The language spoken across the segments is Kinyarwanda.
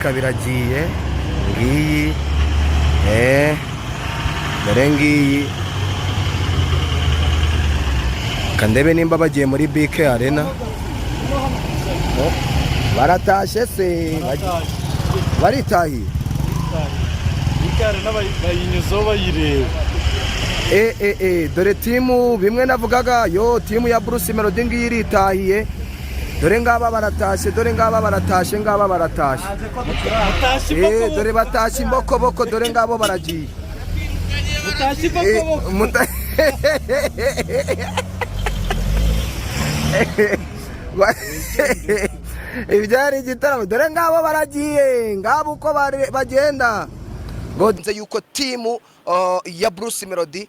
Kabiragiye ngiyi dore ngiyi kandebe nimba bagiye muri BK Arena baratashe se baritahiye BK Arena bayinyuzo bayireba dore timu bimwe navugaga yo timu ya Bruce Melody ngiyi iritahiye dore ngaba baratashe ngaba baratashe dore batashe imbokoboko dore ngabo baragiye ibyari igitaramo dore ngabo baragiye ngabo uko bagenda nze yuko timu ya Bruce Melody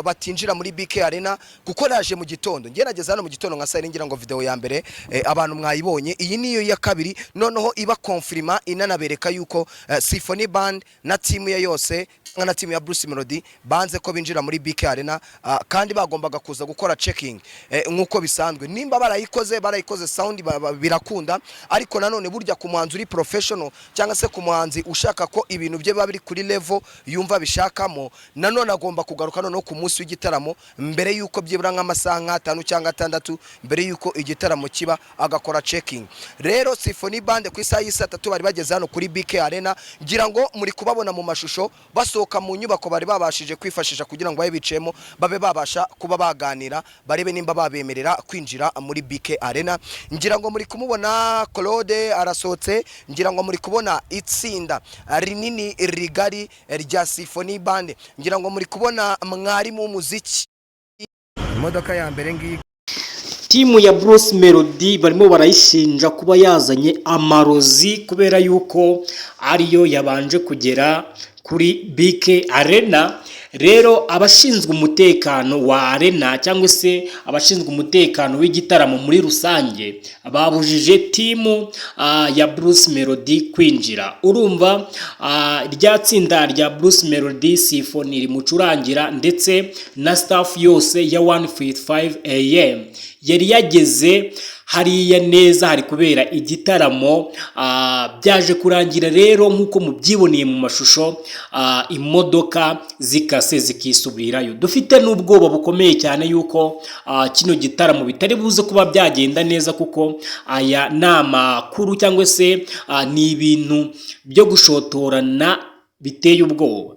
batinjira muri BK Arena kuko naje mu gitondo ngerageza hano mu gitondo nka saa ngira ngo video ya mbere abantu mwayibonye iyi niyo ya kabiri noneho iba confirma inanabereka yuko Symphony Band na timu ya yose na timu ya Bruce Melody banze ko binjira muri BK Arena kandi bagombaga kuza gukora checking nkuko bisanzwe nimba barayikoze sound birakunda ariko nanone burya ku muhanzi uri professional cyangwa se ku muhanzi ushaka ko ibintu bye babiri kuri level yumva bishakamo nanone agomba kugaruka noneho ku munsi w'igitaramo mbere yuko byibura nk'amasaha 5 cyangwa 6 mbere yuko igitaramo kiba agakora checking. Rero Symphony Band ku isaha y'3 bari bageze hano kuri BK Arena ngira ngo muri kubabona mu mashusho basohoka mu nyubako bari babashije kwifashisha kugira ngo babe bicemo babe babasha kuba baganira barebe nimba babemerera kwinjira muri BK Arena. Ngira ngo muri kumubona Claude arasohotse, ngira ngo muri kubona itsinda rinini rigari rya Symphony Band, ngira ngo muri kubona mwarimu w'umuziki imodoka ya mbere ngiyi timu ya Bruce Melody barimo barayishinja kuba yazanye amarozi kubera yuko ariyo yabanje kugera kuri BK Arena. Rero abashinzwe umutekano wa Arena cyangwa se abashinzwe umutekano w'igitaramo muri rusange babujije timu ya Bruce Melody kwinjira. Urumva rya tsinda rya Bruce Melody Symphony rimucurangira ndetse na staff yose ya 155 AM yari yageze hariya neza hari kubera igitaramo byaje kurangira rero nkuko mubyiboneye mu mashusho imodoka zikase zikisubirayo. Dufite n'ubwoba bukomeye cyane yuko kino gitaramo bitari buze kuba byagenda neza kuko aya namakuru cyangwa se ni ibintu byo gushotorana biteye ubwoba.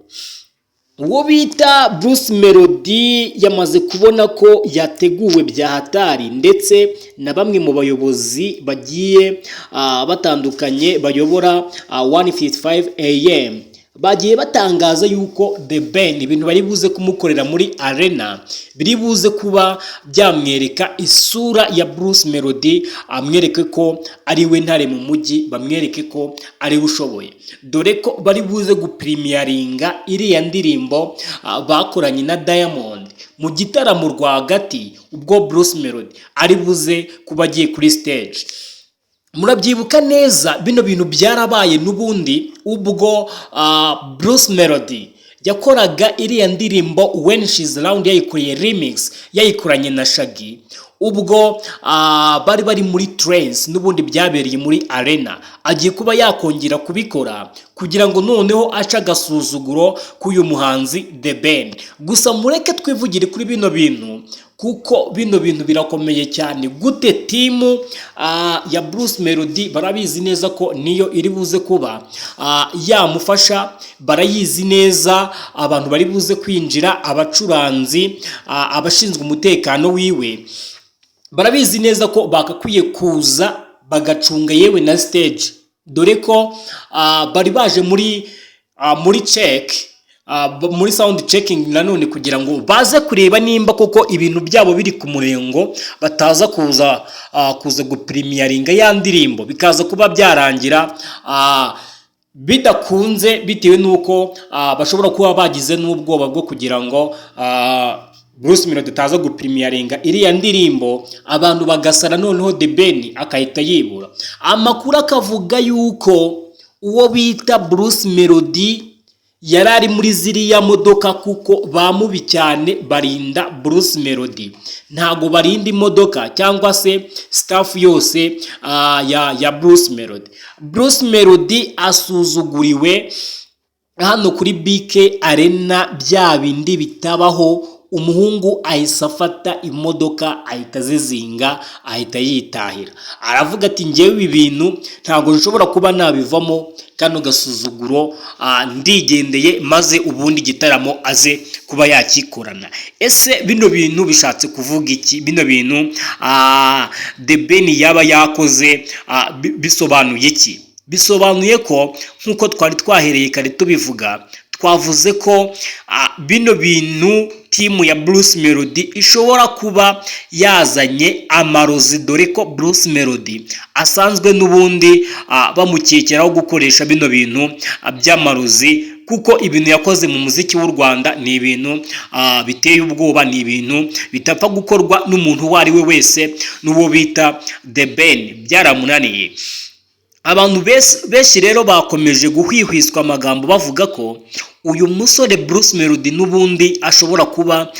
Uwo bita Bruce Melody yamaze kubona ko yateguwe bya hatari ndetse na bamwe mu bayobozi bagiye batandukanye bayobora 155 AM bagiye batangaza yuko The Ben ibintu bari buze kumukorera muri Arena biri buze kuba byamwereka isura ya Bruce Melody, amwereke ko ari we ntare mu mujyi, bamwereke ko ari ushoboye, dore ko bari buze gupremieringa iriya ndirimbo bakoranye na Diamond mu gitaramo rwagati ubwo Bruce Melody ari buze kuba agiye kuri stage. Murabyibuka neza bino bintu byarabaye n'ubundi ubwo Bruce Melody yakoraga iriya ndirimbo When She's Around yayikoreye remix yayikoranye na Shaggy ubwo bari muri trance n'ubundi byabereye muri Arena. Agiye kuba yakongera kubikora kugira ngo noneho aca gasuzuguro k'uyu muhanzi The Ben. Gusa mureke twivugire kuri bino bintu kuko bino bintu birakomeye cyane. Gute timu ya Bruce Melody barabizi neza ko niyo iri buze kuba yamufasha, barayizi neza abantu bari buze kwinjira, abacuranzi, abashinzwe umutekano wiwe barabizi neza ko bakakwiye kuza bagacunga yewe na stage, dore ko bari baje muri check muri sound checking nanone kugira ngo baze kureba nimba koko ibintu byabo biri ku murengo, bataza kuza gupremieringa ya ndirimbo bikaza kuba byarangira bidakunze bitewe nuko bashobora kuba bagize n'ubwoba bwo kugira ngo Bruce Melody taza gupremieringa iriya ndirimbo abantu bagasara noneho The Ben akahita yibura. Amakuru akavuga yuko uwo bita Bruce Melody yari ari muri ziriya modoka, kuko bamubi cyane barinda Bruce Melody, ntago barinda imodoka cyangwa se staff yose ya Bruce Melody. Bruce Melody asuzuguriwe hano kuri BK Arena, bya bindi bitabaho. Umuhungu ahise afata imodoka ahita zizinga ahita yitahira, aravuga ati njyewe ibi bintu ntabwo nshobora kuba nabivamo, kano gasuzuguro ndigendeye, maze ubundi gitaramo aze kuba yakikorana. Ese bino bintu bishatse kuvuga iki? Bino bintu The Ben yaba yakoze bisobanuye iki? Bisobanuye ko nkuko twari twahereye kare tubivuga, twavuze ko bino bintu timu ya Bruce Melody ishobora kuba yazanye amarozi, dore ko Bruce Melody asanzwe n'ubundi bamukekeraho gukoresha bino bintu by'amarozi, kuko ibintu yakoze mu muziki w'u Rwanda ni ibintu biteye ubwoba, ni ibintu bitapfa gukorwa n'umuntu uwo ari we wese, n'uwo bita The Ben byaramunaniye. Abantu benshi rero bakomeje guhwihwiswa amagambo bavuga ko uyu musore Bruce Melody n'ubundi ashobora kuba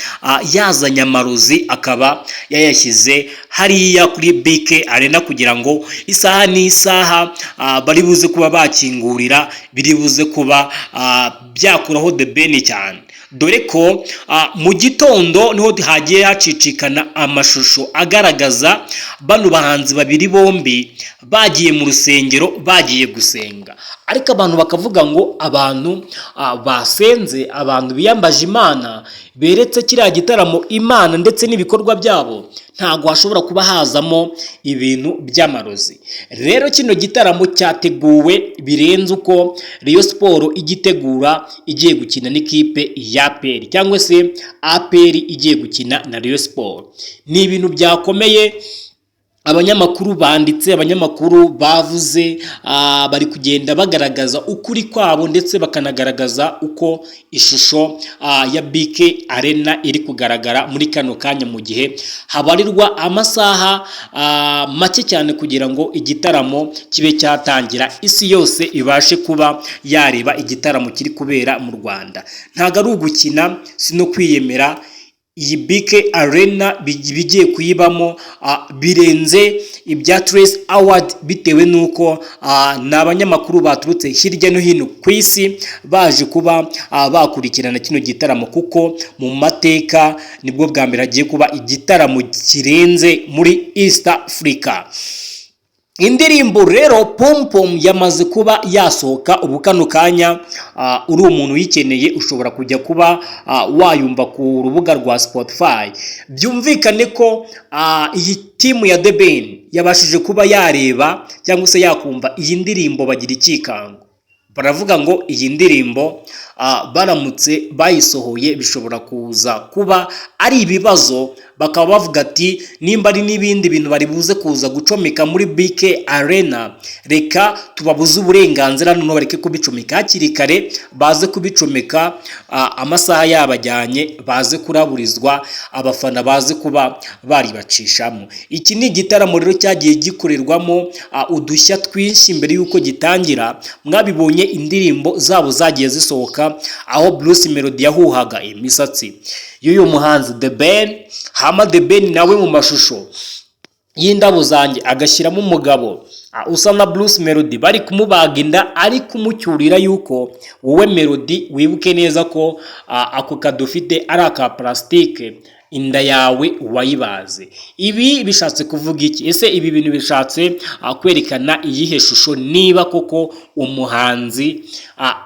yazanye amarozi akaba yayashyize hariya kuri BK Arena, kugira ngo isaha n'isaha bari buze kuba bakingurira, biri buze kuba byakuraho The Ben cyane. Dore ko mu gitondo niho hagiye hacicikana amashusho agaragaza bano bahanzi babiri bombi bagiye mu rusengero, bagiye gusenga, ariko abantu bakavuga ngo abantu basenze, abantu biyambaje Imana, beretse kiriya gitaramo Imana ndetse n'ibikorwa byabo, ntago hashobora kuba hazamo ibintu by'amarozi. Rero kino gitaramo cyateguwe birenze uko Rayon Sport igitegura igiye gukina n'ikipe ya APR, cyangwa se APR igiye gukina na Rayon Sport. Ni ibintu byakomeye. Abanyamakuru banditse, abanyamakuru bavuze, bari kugenda bagaragaza ukuri kwabo, ndetse bakanagaragaza uko ishusho ya BK Arena iri kugaragara muri kano kanya, mu gihe habarirwa amasaha make cyane kugira ngo igitaramo kibe cyatangira, isi yose ibashe kuba yareba igitaramo kiri kubera mu Rwanda. Ntago ari ugukina, sino kwiyemera. Iyi BK Arena bigiye kuyibamo birenze ibya Trace Award, bitewe nuko ni abanyamakuru baturutse hirya no hino ku isi baje kuba bakurikirana kino gitaramo, kuko mu mateka nibwo bwa mbere hagiye kuba igitaramo kirenze muri East Africa. Indirimbo rero Pom Pom yamaze kuba yasohoka. Ubu kano kanya uri umuntu uyikeneye ushobora kujya kuba wayumva ku rubuga rwa Spotify. Byumvikane ko iyi timu ya The Ben yabashije kuba yareba cyangwa se yakumva iyi ndirimbo bagira ikikango. Baravuga ngo iyi ndirimbo baramutse bayisohoye bishobora kuza kuba ari ibibazo, bakaba bavuga ati nimba ari n'ibindi bintu bari buze kuza gucomeka muri BK Arena, reka tubabuze uburenganzira, none bareke kubicomeka hakiri kare, baze kubicomeka amasaha yabajyanye, baze kuraburizwa, abafana baze kuba bari bacishamo. Iki ni igitaramo rero cyagiye gikorerwamo udushya twinshi mbere yuko gitangira. Mwabibonye indirimbo zabo zagiye zisohoka, aho Bruce Melody yahuhaga imisatsi y'uyu muhanzi The Ben, hama The Ben nawe mu mashusho y'indabo zanjye agashyiramo umugabo usa na Bruce Melody, bari kumubaga inda, ari kumucyurira yuko wowe Melody wibuke neza ko ako kadufite ari aka plastike, inda yawe wayibaze. Ibi bishatse kuvuga iki? Ese ibi bintu bishatse kwerekana iyihe shusho? Niba koko umuhanzi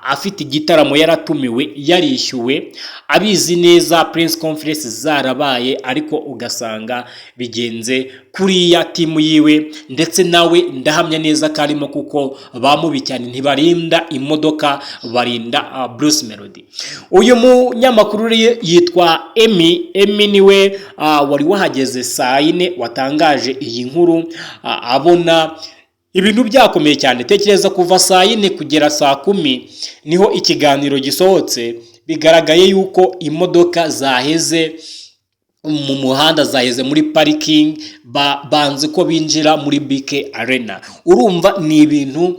afite igitaramo yaratumiwe, yarishyuwe, abizi neza press conference zarabaye, ariko ugasanga bigenze kuriya timu yiwe, ndetse nawe ndahamya neza karimo, kuko bamubi cyane ntibarinda imodoka, barinda Bruce Melody. Uyu munyamakuru yitwa Emmy niwe wari wahageze saa 4 watangaje iyi nkuru, abona ibintu byakomeye cyane. Tekereza kuva saa 4 kugera saa 10 niho ikiganiro gisohotse, bigaragaye yuko imodoka zaheze mu muhanda zaheze muri parking banze ko binjira muri BK Arena. Urumva ni ibintu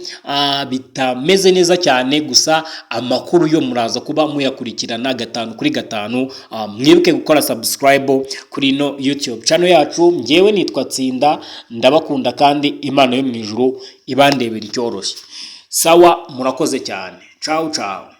bitameze neza cyane, gusa amakuru yo muraza kuba muyakurikirana 5 kuri 5. Mwibuke gukora subscribe kuri no YouTube channel yacu. Ngewe nitwa Tsinda, ndabakunda kandi Imana yo mu ijuru ibandebera icyoroshye. Sawa, murakoze cyane. Ciao ciao.